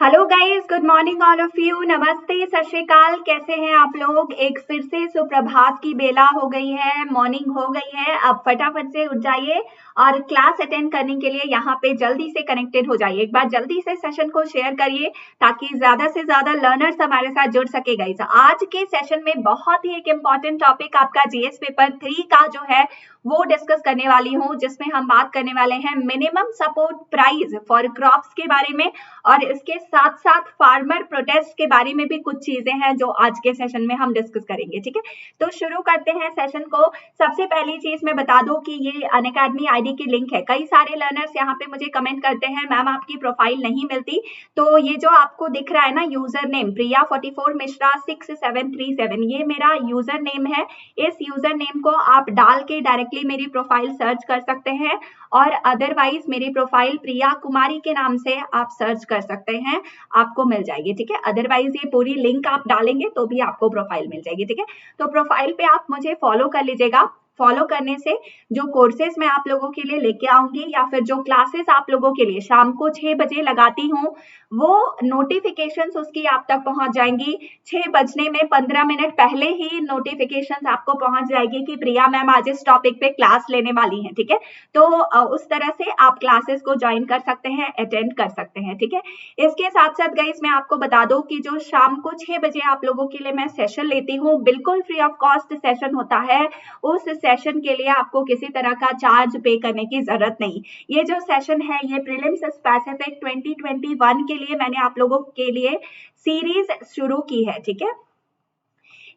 Hello guys, good morning all of you. नमस्ते, सत श्री अकाल। कैसे हैं आप लोग? एक फिर से सुप्रभात की बेला हो गई है, मॉर्निंग हो गई है। अब फटाफट से उठ जाइए और क्लास अटेंड करने के लिए यहाँ पे जल्दी से कनेक्टेड हो जाइए। एक बार जल्दी से सेशन को शेयर करिए ताकि ज्यादा से ज्यादा लर्नर्स हमारे साथ जुड़ सके। गाइस, आज के सेशन में बहुत ही एक इम्पॉर्टेंट टॉपिक आपका जीएस पेपर 3 का जो है वो डिस्कस करने वाली हूँ, जिसमें हम बात करने वाले हैं minimum support price for crops के बारे में, और इसके साथ साथ फार्मर प्रोटेस्ट के बारे में भी कुछ चीजें हैं जो आज के सेशन में हम डिस्कस करेंगे। ठीक है, तो शुरू करते हैं सेशन को। सबसे पहली चीज मैं बता दूं कि ये अनअकैडमी आईडी की लिंक है। कई सारे लर्नर्स यहाँ पे मुझे कमेंट करते हैं, मैम आपकी प्रोफाइल नहीं मिलती। तो ये जो आपको दिख रहा है ना, यूजर नेम प्रिया 44 मिश्रा 6737, ये मेरा यूजर नेम है। इस यूजर नेम को आप डाल के डायरेक्टली मेरी प्रोफाइल सर्च कर सकते हैं, और अदरवाइज मेरी प्रोफाइल प्रिया कुमारी के नाम से आप सर्च कर सकते हैं, आपको मिल जाएगी। ठीक है, अदरवाइज ये पूरी लिंक आप डालेंगे तो भी आपको प्रोफाइल मिल जाएगी। ठीक है, तो प्रोफाइल पे आप मुझे फॉलो कर लीजिएगा। फॉलो करने से जो कोर्सेज मैं आप लोगों के लिए लेके आऊंगी, या फिर जो क्लासेस आप लोगों के लिए शाम को 6 बजे लगाती हूँ, वो नोटिफिकेशंस उसकी आप तक पहुंच जाएंगी। 6 बजने में 15 मिनट पहले ही नोटिफिकेशंस आपको पहुंच जाएगी कि प्रिया मैम आज इस टॉपिक पे क्लास लेने वाली हैं। ठीक है, तो उस तरह से आप क्लासेस को ज्वाइन कर सकते हैं, अटेंड कर सकते हैं। ठीक है, इसके साथ साथ गाइस मैं आपको बता दूं कि जो शाम को 6 बजे आप लोगों के लिए मैं सेशन लेती हूँ, बिल्कुल फ्री ऑफ कॉस्ट सेशन होता है। उस सेशन के लिए आपको किसी तरह का चार्ज पे करने की जरूरत नहीं। ये जो सेशन है ये प्रीलिम्स स्पेसिफिक 2021 के लिए मैंने आप लोगों के लिए सीरीज शुरू की है। ठीक है,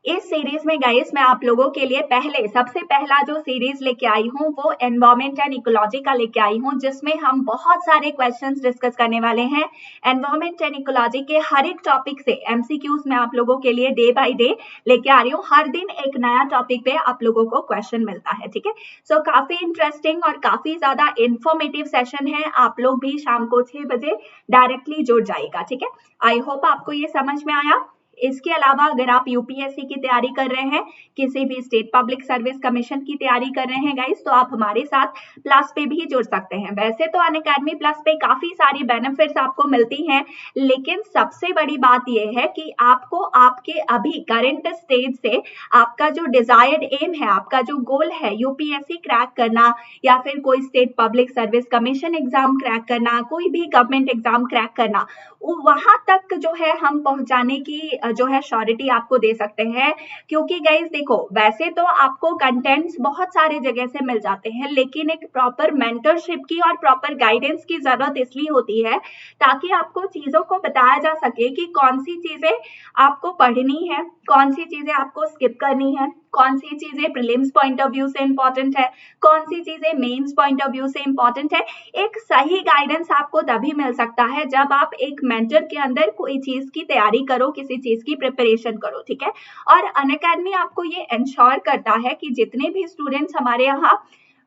इस सीरीज में गाइस मैं आप लोगों के लिए सबसे पहला जो सीरीज लेके आई हूँ वो एनवायरमेंट एंड इकोलॉजी का लेके आई हूँ, जिसमें हम बहुत सारे क्वेश्चंस डिस्कस करने वाले हैं। एनवायरमेंट एंड इकोलॉजी के हर एक टॉपिक से एमसीक्यूज मैं आप लोगों के लिए डे बाय डे लेके आ रही हूँ। हर दिन एक नया टॉपिक पे आप लोगों को क्वेश्चन मिलता है। ठीक है, सो काफी इंटरेस्टिंग और काफी ज्यादा इंफॉर्मेटिव सेशन है। आप लोग भी शाम को 6 बजे डायरेक्टली जुड़ जाएगा। ठीक है, आई होप आपको ये समझ में आया। इसके अलावा अगर आप यूपीएससी की तैयारी कर रहे हैं, किसी भी स्टेट पब्लिक सर्विस कमीशन की तैयारी कर रहे हैं गाइस, तो आप हमारे साथ प्लस पे भी जुड़ सकते हैं। वैसे तो अनअकैडमी प्लस पे काफी सारी बेनिफिट्स आपको मिलती हैं, लेकिन सबसे बड़ी बात यह है कि आपको आपके अभी करंट स्टेज से आपका जो डिजायर्ड एम है, आपका जो गोल है यूपीएससी क्रैक करना, या फिर कोई state public service commission exam crack करना, कोई भी गवर्नमेंट एग्जाम क्रैक करना, वहां तक जो है हम पहुंचाने की जो है श्योरिटी आपको दे सकते हैं। क्योंकि गाइस देखो, वैसे तो आपको कंटेंट्स बहुत सारे जगह से मिल जाते हैं, लेकिन एक प्रॉपर मेंटरशिप की और प्रॉपर गाइडेंस की जरूरत इसलिए होती है ताकि आपको चीजों को बताया जा सके कि कौन सी चीजें आपको पढ़नी है, कौन सी चीजें आपको स्किप करनी है, कौन सी चीजें प्रीलिम्स पॉइंट ऑफ व्यू से इंपॉर्टेंट है, कौन सी चीजें मेंस पॉइंट ऑफ व्यू से इंपॉर्टेंट है। एक सही गाइडेंस आपको तभी मिल सकता है जब आप एक मेंटर के अंदर कोई चीज की तैयारी करो, किसी चीज की प्रिपरेशन करो। ठीक है, और अनअकैडमी आपको ये इंश्योर करता है कि जितने भी स्टूडेंट्स हमारे यहाँ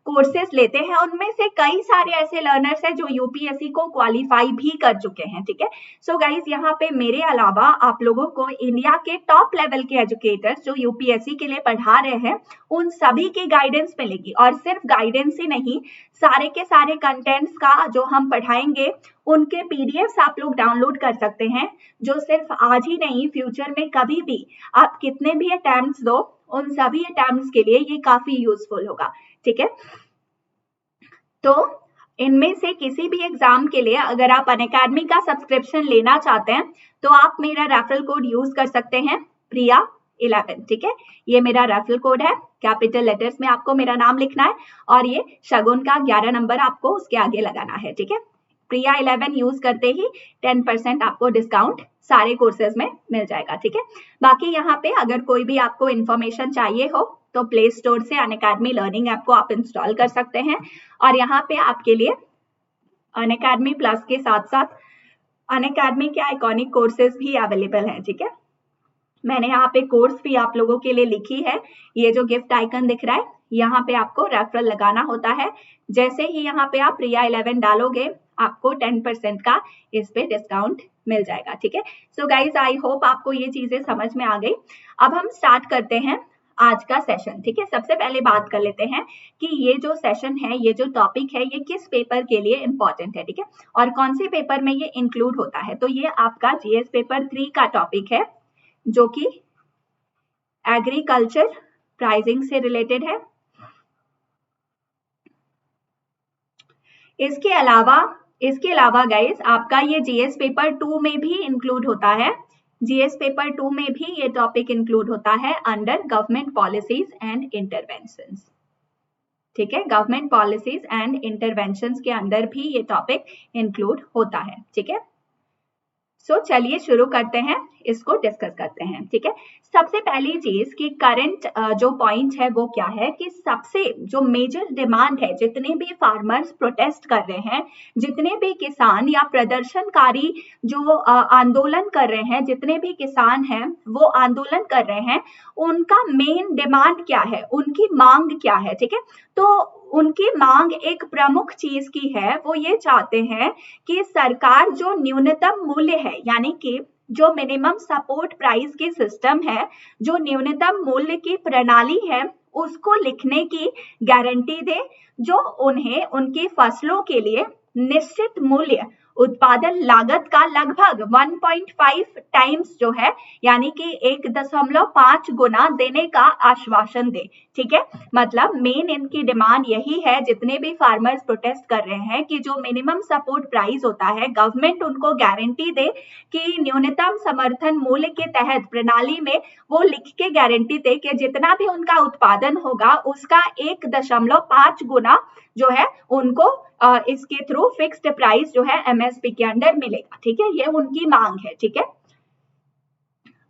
कोर्सेस लेते हैं, उनमें से कई सारे ऐसे लर्नर्स हैं जो यूपीएससी को क्वालिफाई भी कर चुके हैं। ठीक है, सो गाइस यहाँ पे मेरे अलावा आप लोगों को इंडिया के टॉप लेवल के एजुकेटर्स जो यूपीएससी के लिए पढ़ा रहे हैं, उन सभी की गाइडेंस मिलेगी। और सिर्फ गाइडेंस ही नहीं, सारे के सारे कंटेंट्स का जो हम पढ़ाएंगे उनके पीडीएफ्स आप लोग डाउनलोड कर सकते हैं, जो सिर्फ आज ही नहीं, फ्यूचर में कभी भी आप कितने भी अटेम्प्ट्स दो, उन सभी अटेम्प्ट्स के लिए ये काफी यूजफुल होगा। ठीक है, तो इनमें से किसी भी एग्जाम के लिए अगर आप अनअकैडमी का सब्सक्रिप्शन लेना चाहते हैं तो आप मेरा रेफरल कोड यूज कर सकते हैं, प्रिया 11। ठीक है, ये मेरा रेफरल कोड है, कैपिटल लेटर्स में आपको मेरा नाम लिखना है और ये शगुन का 11 नंबर आपको उसके आगे लगाना है। ठीक है, प्रिया 11 यूज करते ही 10% आपको डिस्काउंट सारे कोर्सेज में मिल जाएगा। ठीक है, बाकी यहाँ पे अगर कोई भी आपको इन्फॉर्मेशन चाहिए हो तो प्ले स्टोर से अनअकैडमी लर्निंग ऐप को आप इंस्टॉल कर सकते हैं, और यहाँ पे आपके लिए अनअकैडमी प्लस के साथ साथ अनअकैडमी के आइकॉनिक कोर्सेज भी अवेलेबल हैं। ठीक है, मैंने यहाँ पे कोर्स भी आप लोगों के लिए लिखी है। ये जो गिफ्ट आइकन दिख रहा है, यहाँ पे आपको रेफरल लगाना होता है। जैसे ही यहाँ पे आप प्रिया 11 डालोगे, आपको 10% का इस पे डिस्काउंट मिल जाएगा। ठीक है, सो गाइज आई होप आपको ये चीजें समझ में आ गई। अब हम स्टार्ट करते हैं आज का सेशन। ठीक है, सबसे पहले बात कर लेते हैं कि ये जो सेशन है, ये जो टॉपिक है, ये किस पेपर के लिए इंपॉर्टेंट है। ठीक है, और कौन से पेपर में ये इंक्लूड होता है। तो ये आपका जीएस पेपर 3 का टॉपिक है जो कि एग्रीकल्चर प्राइसिंग से रिलेटेड है। इसके अलावा गाइस आपका ये जीएस पेपर 2 में भी इंक्लूड होता है। जीएस पेपर 2 में भी ये टॉपिक इंक्लूड होता है under government policies and interventions. ठीक है, गवर्नमेंट पॉलिसीज एंड इंटरवेंशंस के अंदर भी ये टॉपिक इंक्लूड होता है। ठीक है, सो चलिए शुरू करते हैं, इसको डिस्कस करते हैं। ठीक है, सबसे पहली चीज कि करंट जो पॉइंट है वो क्या है कि सबसे जो मेजर डिमांड है, जितने भी फार्मर्स प्रोटेस्ट कर रहे हैं, जितने भी किसान या प्रदर्शनकारी जो आंदोलन कर रहे हैं, जितने भी किसान हैं वो आंदोलन कर रहे हैं, उनका मेन डिमांड क्या है, उनकी मांग क्या है। ठीक है, तो उनकी मांग एक प्रमुख चीज की है, वो ये चाहते हैं कि सरकार जो न्यूनतम मूल्य है, यानी कि जो मिनिमम सपोर्ट प्राइस की सिस्टम है, जो न्यूनतम मूल्य की प्रणाली है, उसको लिखने की गारंटी दे, जो उन्हें उनकी फसलों के लिए निश्चित मूल्य उत्पादन लागत का लगभग 1.5 टाइम्स जो है, यानी कि 1.5 गुना देने का आश्वासन दे। ठीक है, मतलब मेन इनकी डिमांड यही है, जितने भी फार्मर्स प्रोटेस्ट कर रहे हैं, कि जो मिनिमम सपोर्ट प्राइस होता है, गवर्नमेंट उनको गारंटी दे कि न्यूनतम समर्थन मूल्य के तहत प्रणाली में वो लिख के गारंटी दे कि जितना भी उनका उत्पादन होगा उसका 1.5 गुना जो है उनको इसके थ्रू फिक्स्ड प्राइस जो है एमएसपी के अंडर मिलेगा। ठीक है, ये उनकी मांग है। ठीक है,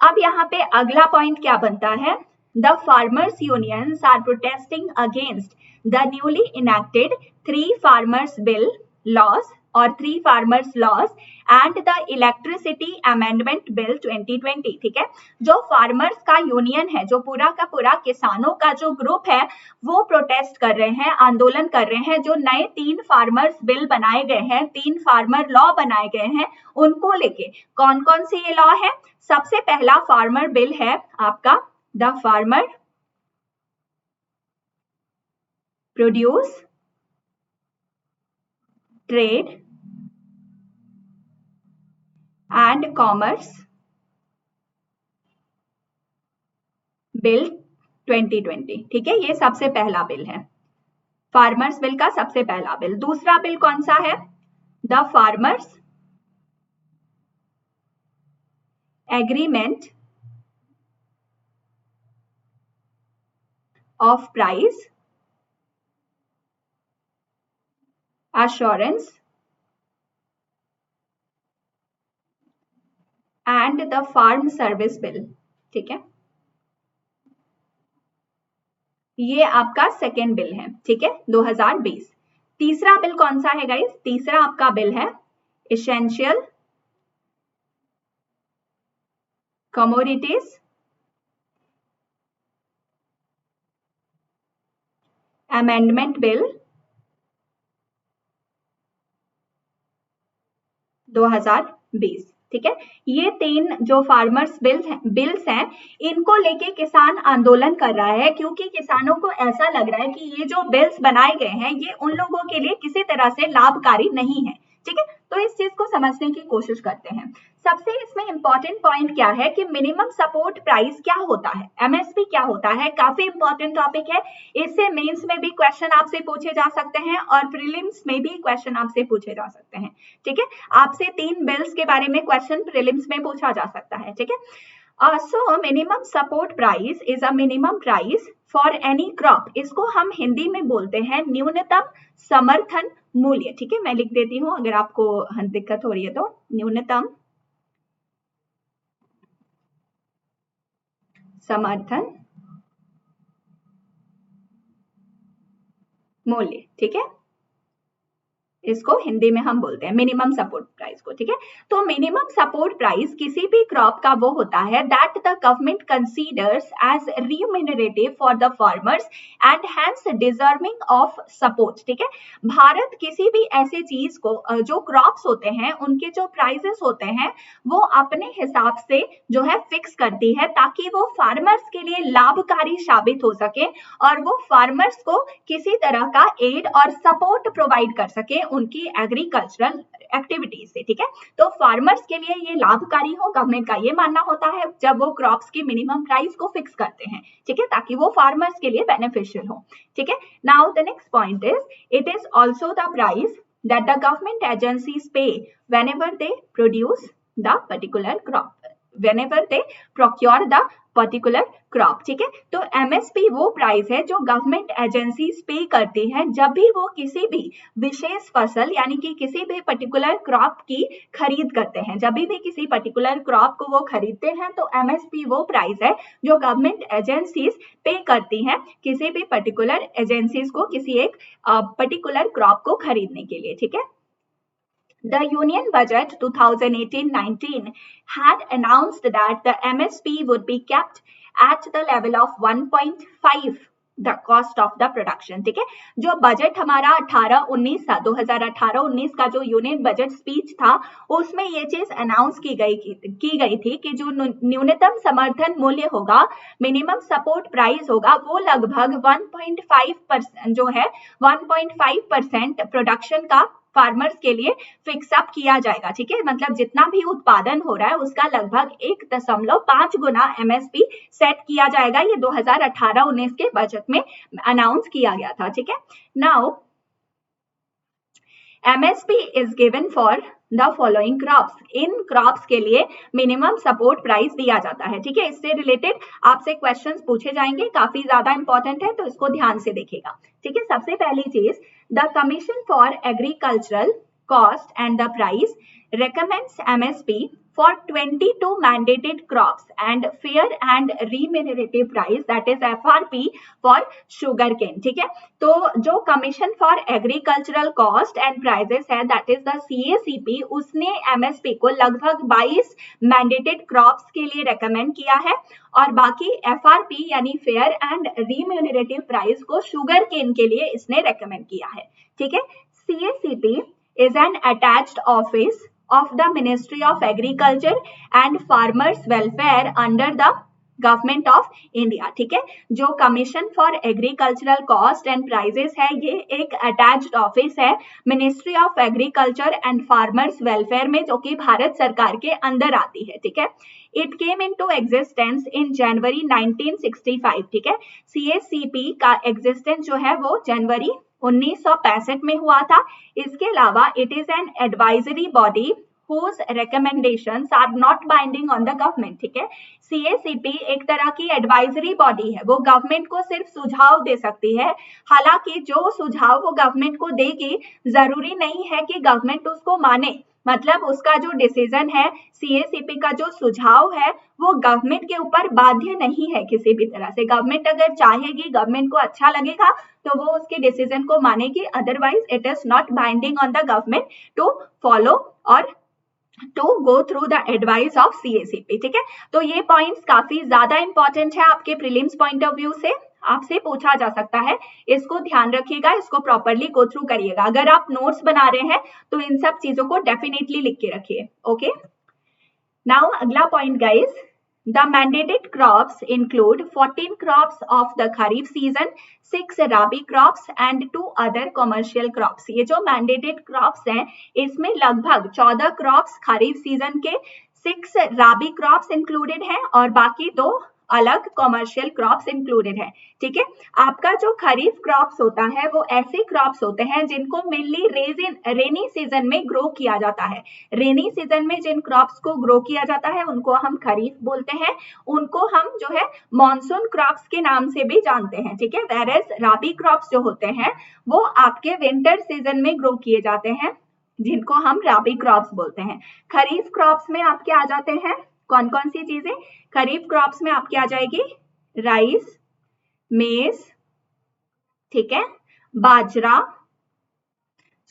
अब यहाँ पे अगला पॉइंट क्या बनता है, the farmers unions are protesting against the newly enacted 3 farmers bill laws और 3 farmers laws and the electricity amendment bill 2020। ठीक है, जो फार्मर्स का यूनियन है, जो पूरा का पूरा किसानों का जो ग्रुप है, वो प्रोटेस्ट कर रहे हैं, आंदोलन कर रहे हैं, जो नए 3 फार्मर्स बिल बनाए गए हैं, 3 फार्मर लॉ बनाए गए हैं, उनको लेके। कौन कौन से ये लॉ है, सबसे पहला फार्मर बिल है आपका the farmer produce trade and commerce bill 2020। ठीक है, ये सबसे पहला बिल है, फार्मर्स बिल का सबसे पहला बिल। दूसरा बिल कौन सा है, the farmers agreement of price assurance and the farm service bill. ठीक है, ये आपका सेकेंड बिल है। ठीक है, 2020। तीसरा बिल कौन सा है गाइस, तीसरा आपका बिल है एसेंशियल कमोडिटीज अमेंडमेंट बिल 2020। ठीक है, ये 3 जो फार्मर्स बिल्स हैं, इनको लेके किसान आंदोलन कर रहा है, क्योंकि किसानों को ऐसा लग रहा है कि ये जो बिल्स बनाए गए हैं, ये उन लोगों के लिए किसी तरह से लाभकारी नहीं है। ठीक है, तो इस चीज को समझने की कोशिश करते हैं। सबसे इसमें इंपॉर्टेंट पॉइंट क्या है कि मिनिमम सपोर्ट प्राइस क्या होता है, एमएसपी क्या होता है, काफी इंपॉर्टेंट टॉपिक है। इससे मेंस में भी क्वेश्चन आपसे पूछे जा सकते हैं और प्रीलिम्स में भी क्वेश्चन आपसे पूछे जा सकते हैं। ठीक है, आपसे 3 बिल्स के बारे में क्वेश्चन प्रीलिम्स में पूछा जा सकता है। ठीक है, so minimum support price is a minimum price for any crop, इसको हम हिंदी में बोलते हैं न्यूनतम समर्थन मूल्य। ठीक है, मैं लिख देती हूँ अगर आपको दिक्कत हो रही है तो, न्यूनतम समर्थन मूल्य। ठीक है, इसको हिंदी में हम बोलते हैं मिनिमम सपोर्ट प्राइस को, ठीक है। तो मिनिमम सपोर्ट प्राइस किसी भी क्रॉप का वो होता है that the government considers as remunerative for the farmers and hence deserving of support, ठीक है। भारत किसी भी ऐसे चीज को जो क्रॉप्स होते हैं उनके जो प्राइसेस होते हैं वो अपने हिसाब से जो है फिक्स करती है ताकि वो फार्मर्स के लिए लाभकारी साबित हो सके और वो फार्मर्स को किसी तरह का एड और सपोर्ट प्रोवाइड कर सके उनकी एग्रीकल्चरल एक्टिविटीज से, ठीक है। तो फार्मर्स के लिए ये लाभकारी हो, गवर्नमेंट का ये मानना होता है जब वो क्रॉप्स की मिनिमम प्राइस को फिक्स करते हैं, ठीक है, ताकि वो फार्मर्स के लिए बेनिफिशियल हो, ठीक है। Now the next point is it is also the price that the government agencies pay whenever they produce the particular crop, whenever they procure the particular crop, ठीक है। तो एमएसपी वो प्राइस है जो गवर्नमेंट एजेंसीज पे करती है जब भी वो किसी भी विशेष फसल यानी कि किसी भी पर्टिकुलर क्रॉप की खरीद करते हैं, जब भी किसी पर्टिकुलर क्रॉप को वो खरीदते हैं तो एमएसपी वो प्राइस है जो गवर्नमेंट एजेंसीज पे करती हैं किसी भी पर्टिकुलर एजेंसीज को किसी एक पर्टिकुलर क्रॉप को खरीदने के लिए, ठीक है। The Union Budget 2018-19 had announced that the MSP would be kept at the level of 1.5 the cost of the production, ठीक है। जो बजट हमारा 18-19 था, 2018-19 का जो यूनियन बजट स्पीच था उसमें ये चीज अनाउंस की गई थी कि जो न्यूनतम समर्थन मूल्य होगा, मिनिमम सपोर्ट प्राइस होगा, वो लगभग 1.5% जो है 1.5% प्रोडक्शन का फार्मर्स के लिए फिक्सअप किया जाएगा, ठीक है। मतलब जितना भी उत्पादन हो रहा है उसका लगभग 1.5 गुना एमएसपी सेट किया जाएगा। ये 2018-19 के बजट में अनाउंस किया गया था, ठीक है। Now MSP is given for the following crops, in crops के लिए मिनिमम सपोर्ट प्राइस दिया जाता है, ठीक है। इससे रिलेटेड आपसे क्वेश्चंस पूछे जाएंगे, काफी ज्यादा इंपॉर्टेंट है तो इसको ध्यान से देखिएगा, ठीक है। सबसे पहली चीज, the commission for agricultural cost and the price recommends MSP for 22 mandated crops and fair and remunerative price that is FRP for sugarcane, ठीक है। तो जो commission for agricultural cost and prices है दैट इज द CACP, उसने MSP को लगभग 22 mandated crops के लिए रेकमेंड किया है और बाकी FRP यानी फेयर एंड रिम्यूनरेटिव प्राइस को शुगर केन के लिए इसने रेकमेंड किया है, ठीक है। CACP is an attached office of the Ministry of Agriculture and Farmers Welfare under the government of India, ठीक है। जो commission for agricultural cost and prices है ये एक अटैच्ड ऑफिस है ministry of agriculture and farmers welfare में, जो कि भारत सरकार के अंदर आती है, ठीक है। It came into existence in January 1965, ठीक है। CACP का एग्जिस्टेंस जो है वो जनवरी 1965 में हुआ था। इसके अलावा it is an advisory body whose recommendations are not binding on the government, ठीक है। CACP एक तरह की एडवाइजरी बॉडी है, वो गवर्नमेंट को सिर्फ सुझाव दे सकती है, हालांकि जो सुझाव वो गवर्नमेंट को देगी जरूरी नहीं है कि गवर्नमेंट उसको माने, मतलब उसका जो डिसीजन है, CACP का जो सुझाव है वो गवर्नमेंट के ऊपर बाध्य नहीं है किसी भी तरह से। गवर्नमेंट अगर चाहेगी, गवर्नमेंट को अच्छा लगेगा तो वो उसके डिसीजन को मानेगी, otherwise it is not binding on the government to follow और to go through the advice of CACP, ठीक है। तो ये पॉइंट्स काफी ज्यादा इंपॉर्टेंट है आपके प्रीलिम्स पॉइंट ऑफ व्यू से, आपसे पूछा जा सकता है, इसको ध्यान रखिएगा, इसको प्रॉपरली गो थ्रू करिएगा। अगर आप नोट्स बना रहे हैं तो इन सब चीजों को डेफिनेटली लिख के रखिए, ओके। नाउ अगला point guys, the mandated crops include 14 crops of the kharif season, 6 rabi crops and 2 other commercial crops। ये जो mandated crops हैं इसमें लगभग 14 crops खरीफ सीजन के, 6 rabi crops included हैं और बाकी 2 अलग कॉमर्शियल क्रॉप्स इंक्लूडेड है, ठीक है। आपका जो खरीफ क्रॉप्स होता है वो ऐसे क्रॉप्स होते हैं जिनको मेनली रेनी सीजन में ग्रो किया जाता है। रेनी सीजन में जिन क्रॉप्स को ग्रो किया जाता है उनको हम खरीफ बोलते हैं, उनको हम जो है मॉनसून क्रॉप्स के नाम से भी जानते हैं, ठीक है। वेयरएज राबी क्रॉप्स जो होते हैं वो आपके विंटर सीजन में ग्रो किए जाते हैं, जिनको हम राबी क्रॉप्स बोलते हैं। खरीफ क्रॉप्स में आपके आ जाते हैं कौन कौन सी चीजें? खरीफ क्रॉप्स में आपकी आ जाएगी राइस, मेज, ठीक है, बाजरा,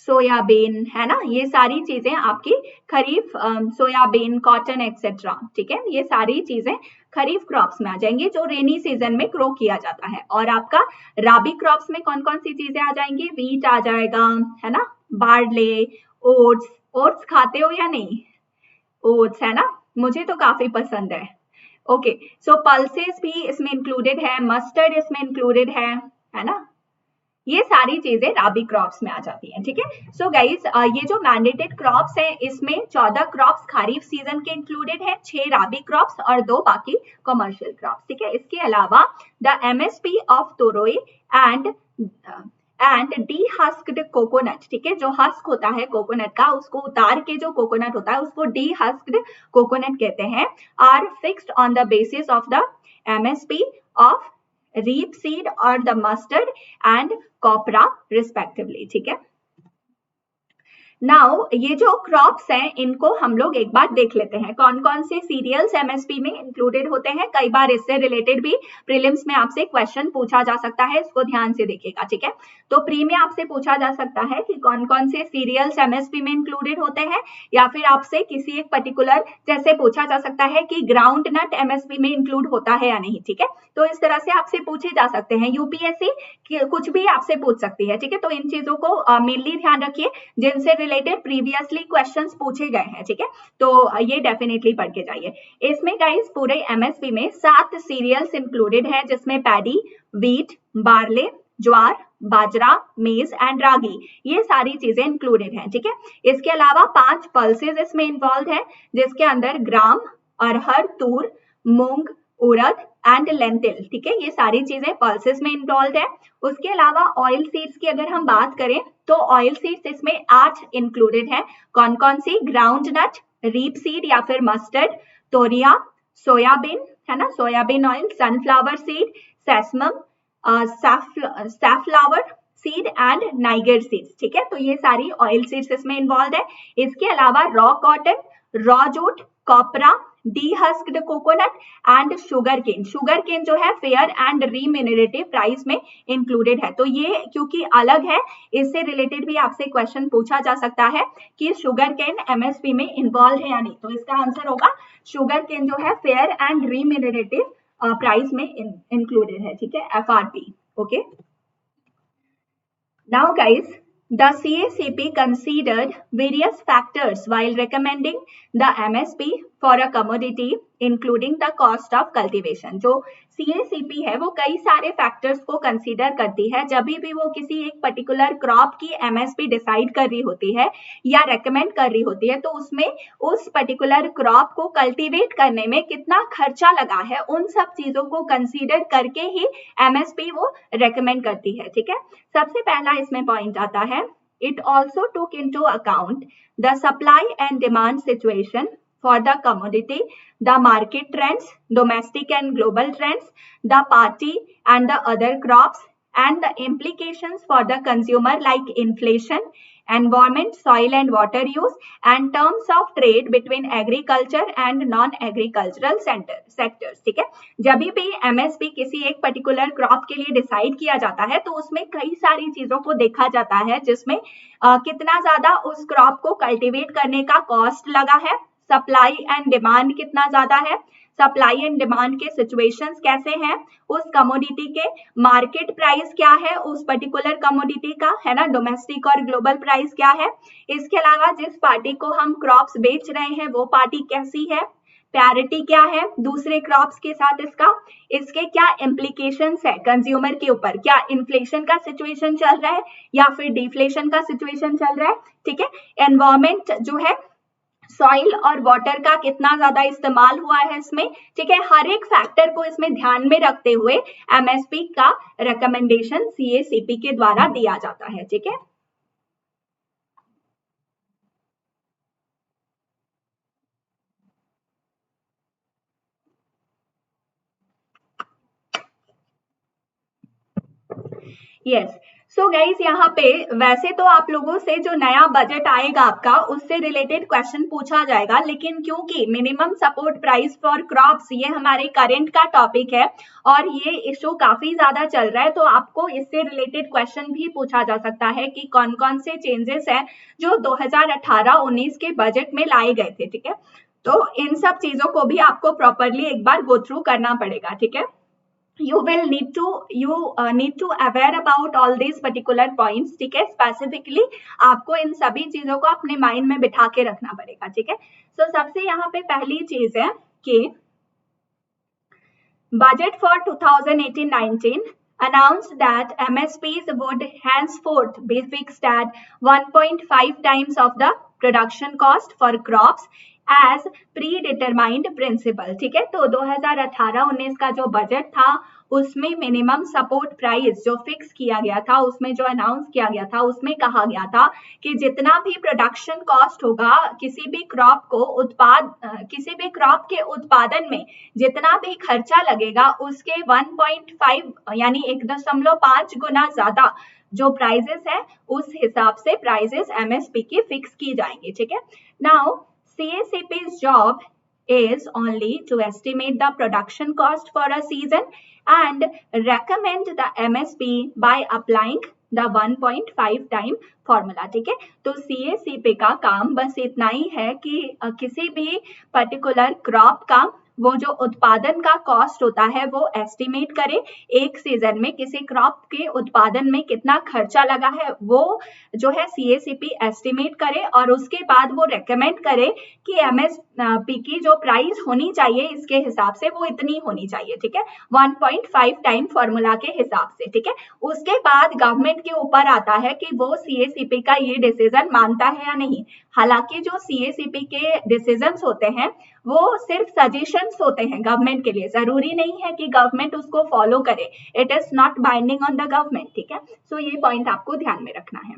सोयाबीन, है ना, ये सारी चीजें आपकी खरीफ, सोयाबीन, कॉटन एक्सेट्रा, ठीक है, ये सारी चीजें खरीफ क्रॉप्स में आ जाएंगे जो रेनी सीजन में ग्रो किया जाता है। और आपका राबी क्रॉप्स में कौन कौन सी चीजें आ जाएंगी? वीट आ जाएगा, है ना, बार्ले, ओट्स। ओट्स खाते हो या नहीं? ओट्स, है ना, मुझे तो काफी पसंद है। ओके, सो पल्सेस भी इसमें इंक्लूडेड है, मस्टर्ड इसमें इंक्लूडेड है ना, ये सारी चीजें राबी क्रॉप्स में आ जाती हैं, ठीक है। सो गाइस, ये जो मैंडेटेड क्रॉप्स हैं इसमें 14 क्रॉप्स खरीफ सीजन के इंक्लूडेड है, 6 राबी क्रॉप्स और 2 बाकी कमर्शियल क्रॉप्स, ठीक है। इसके अलावा द एमएसपी ऑफ तोरई एंड डी हस्क्ड कोकोनट, ठीक है, जो हस्क होता है कोकोनट का, उसको उतार के जो कोकोनट होता है उसको डी हस्क्ड कोकोनट कहते हैं, are fixed on the basis of the MSP of rapeseed और the mustard and copra respectively, ठीक है। नाउ ये जो क्रॉप्स हैं इनको हम लोग एक बार देख लेते हैं, कौन कौन से सीरियल्स एमएसपी में इंक्लूडेड होते हैं। कई बार इससे रिलेटेड भी प्रीलिम्स में आपसे क्वेश्चन पूछा जा सकता है, इसको ध्यान से देखिएगा, ठीक है। तो प्री में आपसे पूछा जा सकता है कि कौन कौन से सीरियल्स एमएसपी में इंक्लूडेड होते हैं, या फिर आपसे किसी एक पर्टिकुलर, जैसे पूछा जा सकता है कि ग्राउंड नट एमएसपी में इंक्लूड होता है या नहीं, ठीक है। तो इस तरह से आपसे पूछे जा सकते हैं, यूपीएससी कुछ भी आपसे पूछ सकती है, ठीक है। तो इन चीजों को मेनली ध्यान रखिए जिनसे रिलेटेड प्रीवियसली क्वेश्चंस पूछे गए हैं, ठीक है। तो ये डेफिनेटली पढ़ के जाइए। इसमें गाइस पूरे एमएसपी में 7 सीरियल्स इंक्लूडेड है, जिसमें पैडी, व्हीट, बार्ले, ज्वार, बाजरा, मेज एंड रागी, ये सारी चीजें इंक्लूडेड हैं, ठीक है। इसके अलावा 5 पल्सेस इसमें इन्वॉल्व है, जिसके अंदर ग्राम, अरहर, तूर, मूंग, उड़द एंड लेंटिल, ठीक है, ये सारी चीजें पल्सेस में इन्वॉल्व है। उसके अलावा ऑयल सीड्स की अगर हम बात करें तो ऑयल सीड्स इसमें 8 इंक्लूडेड है। कौन कौन सी? ग्राउंड नट, रीप सीड या फिर मस्टर्ड, तोरिया, सोयाबीन, है ना, soybean oil, sunflower seed, sesamum, safflower seed and niger seeds, ठीक है। तो ये सारी ऑयल सीड्स इसमें इन्वॉल्व है। इसके अलावा raw cotton, raw jute, copra, dehusked coconut and sugar cane. Sugar cane जो है फेयर एंड रीमिनरेटिव प्राइस में इंक्लूडेड है। तो ये क्योंकि अलग है, इससे रिलेटेड भी आपसे क्वेश्चन पूछा जा सकता है कि शुगर केन एमएसपी में इन्वॉल्व है या नहीं। तो इसका आंसर होगा शुगर केन जो है फेयर एंड रीमिनरेटिव प्राइस में इंक्लूडेड है, ठीक है, FRP, okay. Now guys, the CACP considered various factors while recommending the MSP for a commodity including the cost of cultivation. जो CACP है वो कई सारे फैक्टर्स को कंसीडर करती है जब भी वो किसी एक पर्टिकुलर क्रॉप की MSP डिसाइड कर रही होती है या रेकमेंड कर रही होती है, तो उसमें उस पर्टिकुलर क्रॉप को कल्टीवेट करने में कितना खर्चा लगा है, उन सब चीजों को कंसीडर करके ही MSP वो रेकमेंड करती है, ठीक है। सबसे पहला इसमें पॉइंट आता है, it also took into account the supply and demand situation for the commodity, the market trends, domestic and global trends, the party and the other crops, and the implications for the consumer like inflation, environment, soil and water use, and terms of trade between agriculture and non-agricultural sectors, ठीक है। जब भी MSP किसी एक particular crop के लिए decide किया जाता है तो उसमें कई सारी चीजों को देखा जाता है, जिसमें कितना ज्यादा उस क्रॉप को कल्टीवेट करने का कॉस्ट लगा है, सप्लाई एंड डिमांड कितना ज्यादा है, सप्लाई एंड डिमांड के सिचुएशंस कैसे हैं, उस कमोडिटी के मार्केट प्राइस क्या है उस पर्टिकुलर कमोडिटी का, है ना, डोमेस्टिक और ग्लोबल प्राइस क्या है। इसके अलावा जिस पार्टी को हम क्रॉप्स बेच रहे हैं वो पार्टी कैसी है, पैरिटी क्या है दूसरे क्रॉप्स के साथ, इसके क्या इम्प्लीकेशंस है कंज्यूमर के ऊपर, क्या इन्फ्लेशन का सिचुएशन चल रहा है या फिर डिफ्लेशन का सिचुएशन चल रहा है, ठीक है। एनवायरमेंट जो है, सॉइल और वाटर का कितना ज्यादा इस्तेमाल हुआ है इसमें, ठीक है। हर एक फैक्टर को इसमें ध्यान में रखते हुए एमएसपी का रिकमेंडेशन सीएसीपी के द्वारा दिया जाता है, ठीक है। Yes, सो गाइस यहाँ पे वैसे तो आप लोगों से जो नया बजट आएगा आपका उससे रिलेटेड क्वेश्चन पूछा जाएगा, लेकिन क्योंकि minimum support price for crops ये हमारे करंट का टॉपिक है और ये इशू काफी ज्यादा चल रहा है, तो आपको इससे रिलेटेड क्वेश्चन भी पूछा जा सकता है कि कौन कौन से चेंजेस हैं जो 2018-19 के बजट में लाए गए थे। ठीक है, तो इन सब चीजों को भी आपको प्रॉपरली एक बार गो थ्रू करना पड़ेगा। ठीक है, you need to aware about all these particular points। ठीक है, स्पेसिफिकली आपको इन सभी चीजों को अपने माइंड में बिठा के रखना पड़ेगा। ठीक है, सो सबसे यहाँ पे पहली चीज है कि budget for 2018-19 announced that MSPs would henceforth be fixed at 1.5 times of the production cost for crops as predetermined principle। ठीक है, तो 2018-19 का जो बजट था उसमें मिनिमम सपोर्ट प्राइस जो फिक्स किया गया था, उसमें जो अनाउंस किया गया था, उसमें कहा गया था कि जितना भी प्रोडक्शन कॉस्ट होगा किसी भी क्रॉप के उत्पादन में जितना भी खर्चा लगेगा उसके 1.5 यानी 1.5 गुना ज्यादा जो प्राइजेस है उस हिसाब से प्राइजेस एमएसपी की फिक्स की जाएंगी। ठीक है, now CACP's job is only to estimate the production cost for a season and recommend the MSP by applying the 1.5 time formula. ठीक है, तो CACP का काम बस इतना ही है कि किसी भी पर्टिकुलर क्रॉप का वो जो उत्पादन का कॉस्ट होता है वो एस्टिमेट करे, एक सीजन में किसी क्रॉप के उत्पादन में कितना खर्चा लगा है वो जो है CACP एस्टिमेट करे और उसके बाद वो रेकमेंड करे कि MSP की जो प्राइस होनी चाहिए इसके हिसाब से वो इतनी होनी चाहिए। ठीक है, 1.5 टाइम फॉर्मूला के हिसाब से। ठीक है, उसके बाद गवर्नमेंट के ऊपर आता है कि वो CACP का ये डिसीजन मानता है या नहीं। हालांकि जो CACP के डिसीजंस होते हैं वो सिर्फ सजेशंस होते हैं गवर्नमेंट के लिए, जरूरी नहीं है कि गवर्नमेंट उसको फॉलो करे, it is not binding on the government. ठीक है, सो ये पॉइंट आपको ध्यान में रखना है।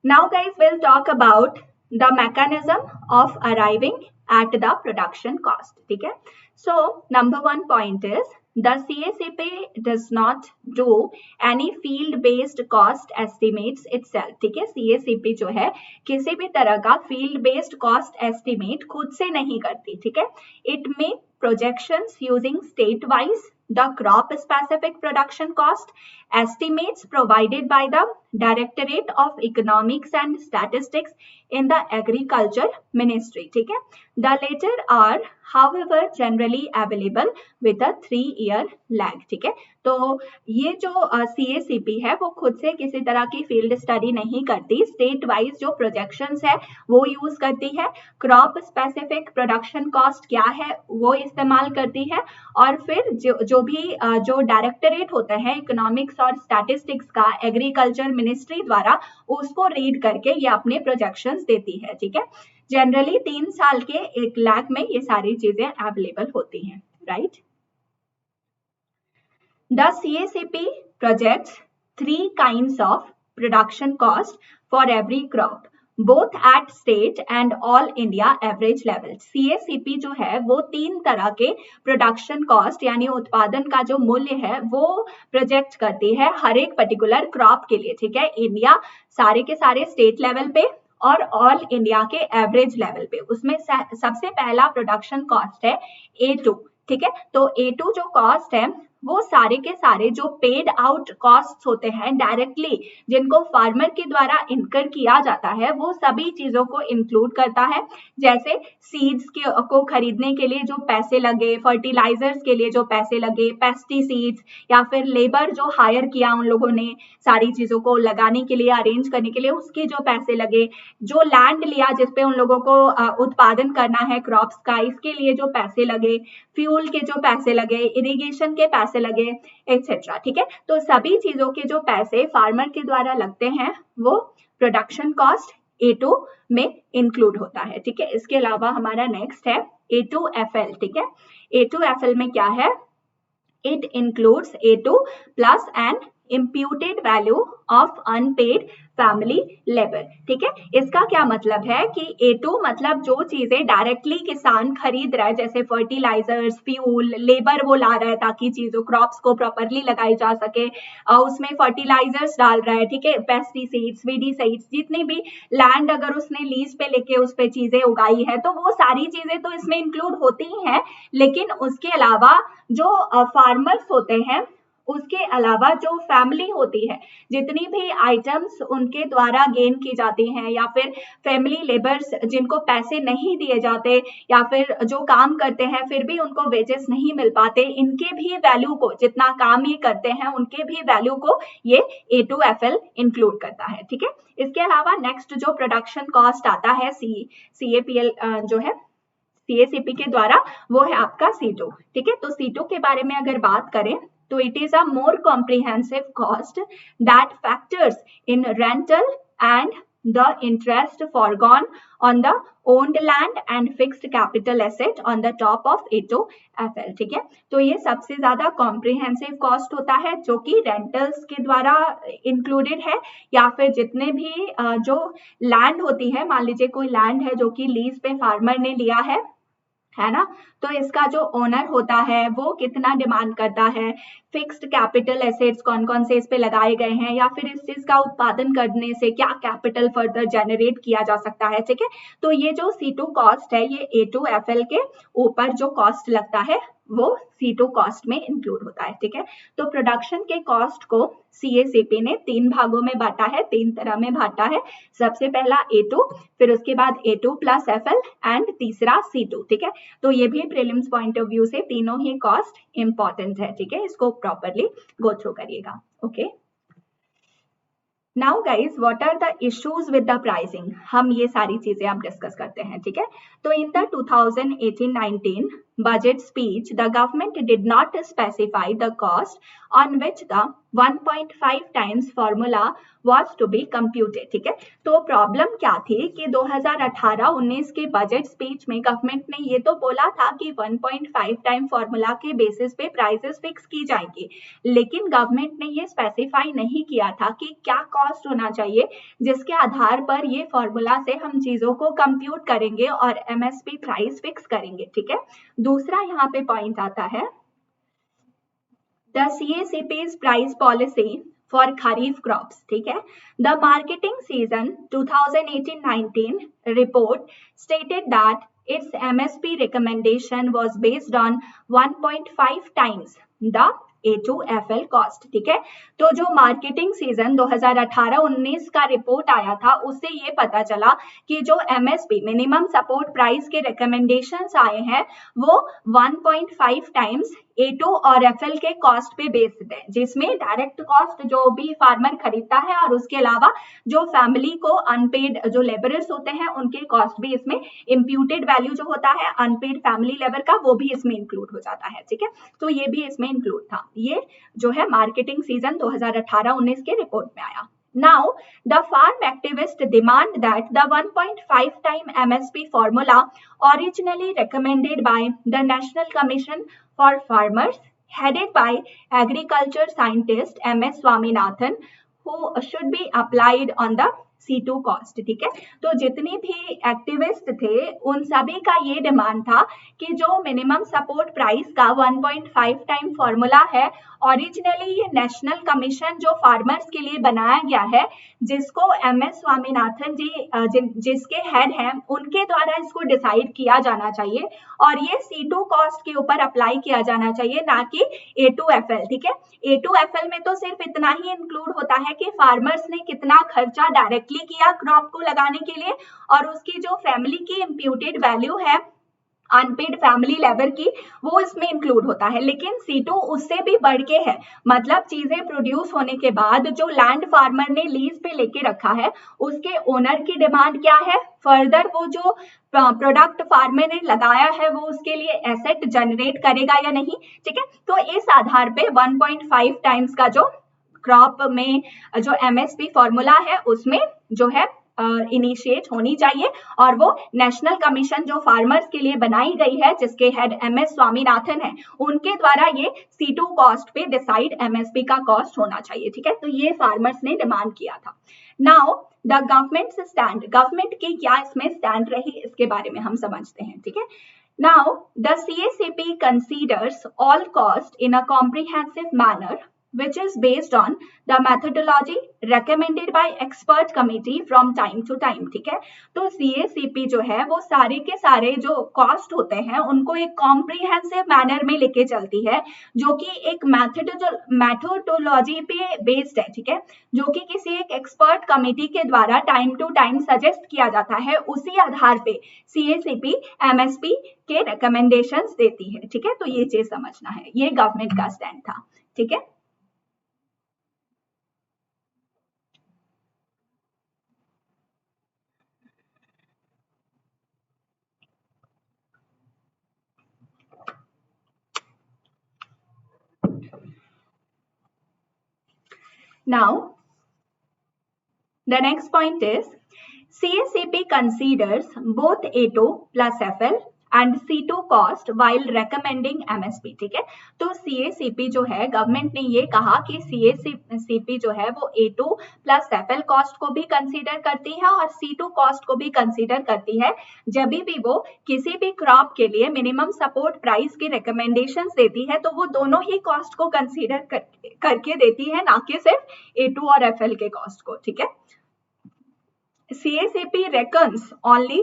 Now guys will talk about the mechanism of arriving at the production cost. ठीक है, so number 1 point is the CACP does not do any field based cost estimates itself। ठीक है, CACP जो है किसी भी तरह का field based cost estimate खुद से नहीं करती। ठीक है, it make projections using state wise the crop specific production cost estimates provided by the Directorate of Economics and Statistics in the Agriculture Ministry। ठीक है, the latter are however generally available with a 3-year lag। ठीक है, तो ये जो CACP है वो खुद से किसी तरह की फील्ड स्टडी नहीं करती, स्टेट वाइज जो प्रोजेक्शंस है वो यूज करती है, क्रॉप स्पेसिफिक प्रोडक्शन कॉस्ट क्या है वो इस्तेमाल करती है और फिर जो डायरेक्टरेट होता है इकोनॉमिक्स और स्टैटिस्टिक्स का एग्रीकल्चर मिनिस्ट्री द्वारा उसको रीड करके ये अपने प्रोजेक्शंस देती है। ठीक है, जनरली 3 साल के 1 लाख में ये सारी चीजें अवेलेबल होती हैं। Right, The CACP projects 3 kinds of production cost for every crop, both at state and all India average level। CACP जो है वो 3 तरह के प्रोडक्शन कॉस्ट यानी उत्पादन का जो मूल्य है वो प्रोजेक्ट करती है हर एक पर्टिकुलर क्रॉप के लिए। ठीक है, इंडिया सारे के सारे स्टेट लेवल पे और ऑल इंडिया के एवरेज लेवल पे। उसमें सबसे पहला प्रोडक्शन कॉस्ट है A2। ठीक है, तो A2 जो कॉस्ट है वो सारे के सारे जो पेड आउट कॉस्ट होते हैं डायरेक्टली जिनको फार्मर के द्वारा इनकर किया जाता है वो सभी चीजों को इंक्लूड करता है, जैसे सीड्स को खरीदने के लिए जो पैसे लगे, फर्टिलाइजर्स के लिए जो पैसे लगे, पेस्टिसाइड्स या फिर लेबर जो हायर किया उन लोगों ने सारी चीजों को लगाने के लिए अरेंज करने के लिए उसके जो पैसे लगे, जो लैंड लिया जिसपे उन लोगों को उत्पादन करना है क्रॉप्स का इसके लिए जो पैसे लगे, फ्यूल के जो पैसे लगे, इरिगेशन के पैसे लगे एक्सेट्रा। ठीक है, तो सभी चीजों के जो पैसे फार्मर के द्वारा लगते हैं वो प्रोडक्शन कॉस्ट A2 में इंक्लूड होता है। ठीक है, इसके अलावा हमारा नेक्स्ट है A2FL। ठीक है, A2FL में क्या है, it includes A2 plus and imputed value of unpaid family labour. ठीक है, इसका क्या मतलब है कि A2 मतलब जो चीजें डायरेक्टली किसान खरीद रहा है, जैसे फर्टिलाइजर्स, फ्यूल, लेबर वो ला रहा है ताकि चीजों क्रॉप्स को प्रॉपरली लगाई जा सके, उसमें फर्टिलाइजर्स डाल रहा है, ठीक है, पेस्टिसाइड्स, वीडीसाइड्स, जितनी भी लैंड अगर उसने लीज पे लेके उस पे चीजें उगाई है तो वो सारी चीजें तो इसमें इंक्लूड होती ही हैं, लेकिन उसके अलावा जो फार्मर्स होते हैं, उसके अलावा जो फैमिली होती है, जितनी भी आइटम्स उनके द्वारा गेन की जाती हैं, या फिर फैमिली लेबर्स जिनको पैसे नहीं दिए जाते, या फिर जो काम करते हैं फिर भी उनको वेजेस नहीं मिल पाते, इनके भी वैल्यू को, जितना काम ये करते हैं उनके भी वैल्यू को ये A2FL इंक्लूड करता है। ठीक है, इसके अलावा नेक्स्ट जो प्रोडक्शन कॉस्ट आता है CAPL जो है CACP के द्वारा, वो है आपका C2। ठीक है, तो C2 के बारे में अगर बात करें तो it is a more comprehensive cost that factors in rental and the interest foregone on the owned land and fixed capital asset on the top of A2FL। ठीक है, तो ये सबसे ज्यादा कॉम्प्रिहेंसिव कॉस्ट होता है जो कि रेंटल्स के द्वारा इंक्लूडेड है, या फिर जितने भी जो लैंड होती है, मान लीजिए कोई लैंड है जो कि लीज पे फार्मर ने लिया है ना, तो इसका जो ओनर होता है वो कितना डिमांड करता है, फिक्स्ड कैपिटल एसेट्स कौन कौन से इस पे लगाए गए हैं, या फिर इस चीज का उत्पादन करने से क्या कैपिटल फर्दर जनरेट किया जा सकता है। ठीक है, तो ये जो C2 कॉस्ट है ये A2FL के ऊपर जो कॉस्ट लगता है वो C2 कॉस्ट में इंक्लूड होता है। ठीक है, तो प्रोडक्शन के कॉस्ट को CACP ने 3 भागों में बांटा है, 3 तरह में बांटा है। सबसे पहला A2, फिर उसके बाद A2 प्लस FL एंड तीसरा C2। ठीक है, तो ये भी प्रीलिम्स पॉइंट ऑफ व्यू से तीनों ही कॉस्ट इंपॉर्टेंट है। ठीक है, इसको प्रॉपरली गो थ्रू करिएगा। Okay, now guys what are the issues with the pricing, हम ये सारी चीजें अब डिस्कस करते हैं। ठीक है, तो in the 2018-19 budget speech the government did not specify the cost on which the 1.5 times formula was to be computed। ठीक है, तो प्रॉब्लम क्या थी कि 2018-19 के बजट स्पीच में गवर्नमेंट ने ये तो बोला था कि 1.5 टाइम फॉर्मूला के बेसिस पे प्राइसेस फिक्स की जाएंगी, लेकिन गवर्नमेंट ने ये स्पेसिफाई नहीं किया था कि क्या कॉस्ट होना चाहिए जिसके आधार पर ये फॉर्मूला से हम चीजों को कंप्यूट करेंगे और MSP प्राइस फिक्स करेंगे। ठीक है, दूसरा यहाँ पे पॉइंट आता है the CACP's price policy for kharif crops. ठीक है, the marketing season 2018-19 report stated that its MSP recommendation was based on 1.5 times the A2FL cost. ठीक है, तो जो मार्केटिंग सीजन 2018-19 का रिपोर्ट आया था उससे ये पता चला कि जो MSP मिनिमम सपोर्ट प्राइस के रिकमेंडेशंस आए हैं वो 1.5 टाइम्स A2 और FL के कॉस्ट पे बेस्ड है, जिसमें डायरेक्ट कॉस्ट जो भी फार्मर खरीदता है और उसके अलावा जो फैमिली को अनपेड जो लेबरर्स होते हैं उनके कॉस्ट भी इसमें, इंप्यूटेड वैल्यू जो होता है अनपेड फैमिली लेबर का वो भी इसमें इंक्लूड हो जाता है। ठीक है, तो ये भी इसमें इंक्लूड था, ये जो है मार्केटिंग सीजन 2018-19 के रिपोर्ट में आया। Now, the farm activists demand that the 1.5 time MSP formula originally recommended by the National Commission for Farmers, headed by agriculture scientist MS Swaminathan, who should be applied on the C2 cost. ठीक है, तो जितने भी activist थे उन सभी का ये डिमांड था कि जो मिनिमम सपोर्ट प्राइस का 1.5 टाइम फॉर्मूला है, ओरिजिनली ये नेशनल कमीशन जो फार्मर्स के लिए बनाया गया है, जिसको MS स्वामीनाथन जी जिसके हेड हैं, उनके द्वारा इसको डिसाइड किया जाना चाहिए और ये C2 कॉस्ट के ऊपर अप्लाई किया जाना चाहिए, ना कि A2FL। ठीक है, A2FL में तो सिर्फ इतना ही इंक्लूड होता है कि फार्मर्स ने कितना खर्चा डायरेक्टली किया क्रॉप को लगाने के लिए और उसकी जो फैमिली की इंप्यूटेड वैल्यू है अनपेड फैमिली लेबर की वो इसमें इंक्लूड होता है। लेकिन C2 उससे भी बढ़ के है, मतलब चीजें प्रोड्यूस होने के बाद जो लैंड फार्मर ने लीज पे लेके रखा है उसके ओनर की डिमांड क्या है, फर्दर वो जो प्रोडक्ट फार्मर ने लगाया है वो उसके लिए एसेट जनरेट करेगा या नहीं। ठीक है, तो इस आधार पे 1.5 टाइम्स का जो क्रॉप में जो MSP फॉर्मूला है उसमें जो है इनिशिएट होनी चाहिए, और वो नेशनल कमीशन जो फार्मर्स के लिए बनाई गई है, जिसके हेड MS स्वामीनाथन है, उनके द्वारा ये C2 कॉस्ट पे डिसाइड MSP का कॉस्ट होना चाहिए। ठीक है, तो ये फार्मर्स ने डिमांड किया था। Now the government stand, government की क्या इसमें स्टैंड रही, इसके बारे में हम समझते हैं। ठीक है, now the CACP considers all cost in a comprehensive manner which is based on the methodology recommended by expert committee from time to time। ठीक है, तो CACP जो है वो सारे के सारे जो कॉस्ट होते हैं उनको एक कॉम्प्रिहेंसिव मैनर में लेके चलती है, जो कि एक मैथोडोलॉजी पे बेस्ड है। ठीक है, जो कि किसी एक एक्सपर्ट कमिटी के द्वारा टाइम टू टाइम सजेस्ट किया जाता है, उसी आधार पे CACP MSP के रिकमेंडेशंस देती है। ठीक है, तो ये चीज समझना है, ये गवर्नमेंट का स्टैंड था। ठीक है, now the next point is CACP considers both A2 plus FL and C2 cost while recommending MSP। ठीक है, तो CACP जो है, गवर्नमेंट ने ये कहा कि CACP जो है वो A2 प्लस FL कॉस्ट को भी कंसीडर करती है और C2 कॉस्ट को भी कंसीडर करती है, जब भी वो किसी भी क्रॉप के लिए मिनिमम सपोर्ट प्राइस की रिकमेंडेशंस देती है, तो वो दोनों ही कॉस्ट को कंसीडर करके देती है, ना कि सिर्फ A2 और FL के कॉस्ट को। ठीक है, CACP reckons only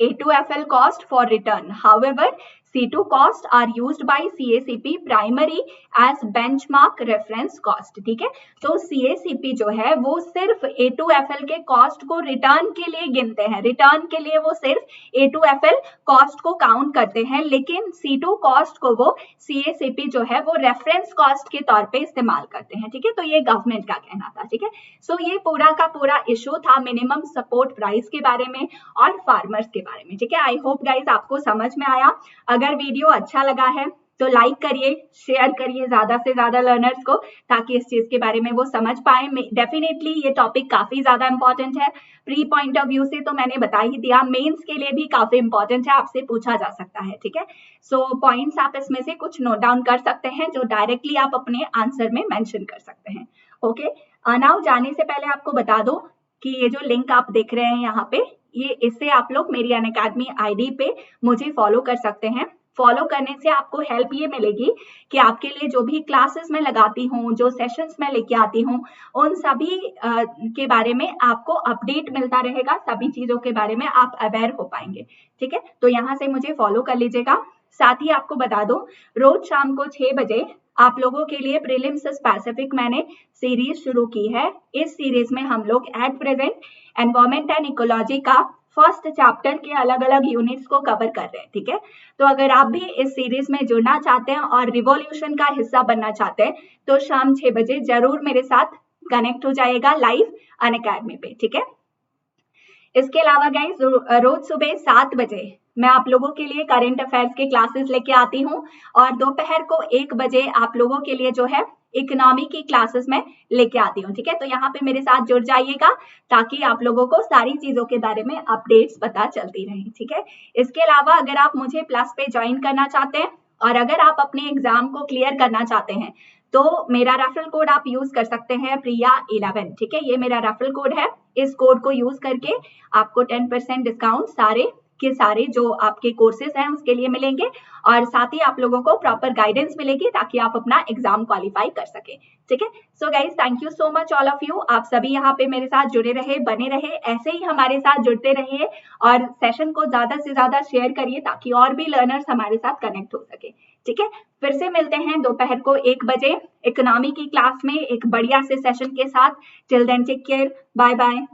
A2FL cost for return. However, C2 costs are used by CACP primary as benchmark reference cost। ठीक है, तो CACP जो है वो सिर्फ A2FL के कॉस्ट को रिटर्न के लिए गिनते हैं, रिटर्न के लिए वो सिर्फ A2FL कॉस्ट को काउंट करते हैं, लेकिन C2 कॉस्ट को वो CACP जो है वो रेफरेंस कॉस्ट के तौर पे इस्तेमाल करते हैं। ठीक है, तो ये गवर्नमेंट का कहना था। ठीक है, सो ये पूरा का पूरा इशू था मिनिमम सपोर्ट प्राइस के बारे में और फार्मर्स के बारे में। ठीक है, आई होप गाइज आपको समझ में आया। अगर वीडियो अच्छा लगा है तो लाइक करिए, शेयर करिए ज्यादा से ज्यादा लर्नर्स को, ताकि इस चीज के बारे में वो समझ पाए। डेफिनेटली ये टॉपिक काफी ज्यादा इंपॉर्टेंट है, प्री पॉइंट ऑफ व्यू से तो मैंने बता ही दिया, मेंस के लिए भी काफी इंपॉर्टेंट है, आपसे पूछा जा सकता है। ठीक है, सो पॉइंट्स आप इसमें से कुछ नोट डाउन कर सकते हैं जो डायरेक्टली आप अपने आंसर में मेंशन कर सकते हैं। ओके, नाउ जाने से पहले आपको बता दो कि ये जो लिंक आप देख रहे हैं यहाँ पे, ये इससे आप लोग मेरी अनअकैडमी ID पे मुझे फॉलो कर सकते हैं। फॉलो करने से आपको हेल्प ये मिलेगी कि आपके लिए जो भी क्लासेस मैं लगाती हूँ, जो सेशंस मैं लेके आती हूँ, उन सभी के बारे में आपको अपडेट मिलता रहेगा, सभी चीजों के बारे में आप अवेयर हो पाएंगे। ठीक है, तो यहाँ से मुझे फॉलो कर लीजिएगा। साथ ही आपको बता दो, रोज शाम को 6 बजे आप लोगों के लिए प्रीलिम्स स्पेसिफिक मैंने सीरीज शुरू की है। इस सीरीज में हम लोग at present environment and ecology का फर्स्ट चैप्टर के अलग अलग यूनिट्स को कवर कर रहे हैं। ठीक है, तो अगर आप भी इस सीरीज में जुड़ना चाहते हैं और रिवॉल्यूशन का हिस्सा बनना चाहते हैं, तो शाम 6 बजे जरूर मेरे साथ कनेक्ट हो जाएगा लाइव अनअकैडमी पे। ठीक है, इसके अलावा गाइस रोज सुबह 7 बजे मैं आप लोगों के लिए करंट अफेयर्स के क्लासेस लेके आती हूँ, और दोपहर को 1 बजे आप लोगों के लिए जो है इकोनॉमी की क्लासेस में लेके आती हूँ। ठीक है, तो यहाँ पे मेरे साथ जुड़ जाइएगा ताकि आप लोगों को सारी चीजों के बारे में अपडेट्स पता चलती रहें। ठीक है, इसके अलावा अगर आप मुझे प्लस पे ज्वाइन करना चाहते हैं और अगर आप अपने एग्जाम को क्लियर करना चाहते हैं, तो मेरा रेफरल कोड आप यूज कर सकते हैं, प्रिया11। ठीक है, ये मेरा रेफरल कोड है, इस कोड को यूज करके आपको 10% डिस्काउंट सारे के सारे जो आपके कोर्सेज हैं उसके लिए मिलेंगे, और साथ ही आप लोगों को प्रॉपर गाइडेंस मिलेगी ताकि आप अपना एग्जाम क्वालिफाई कर सके। ठीक है, so guys thank you so much all of you, आप सभी यहाँ पे मेरे साथ जुड़े रहे, बने रहे, ऐसे ही हमारे साथ जुड़ते रहिए और सेशन को ज्यादा से ज्यादा शेयर करिए ताकि और भी लर्नर्स हमारे साथ कनेक्ट हो सके। ठीक है, फिर से मिलते हैं दोपहर को 1 बजे इकोनॉमी की क्लास में एक बढ़िया से सेशन के साथ। Till then take care, bye bye.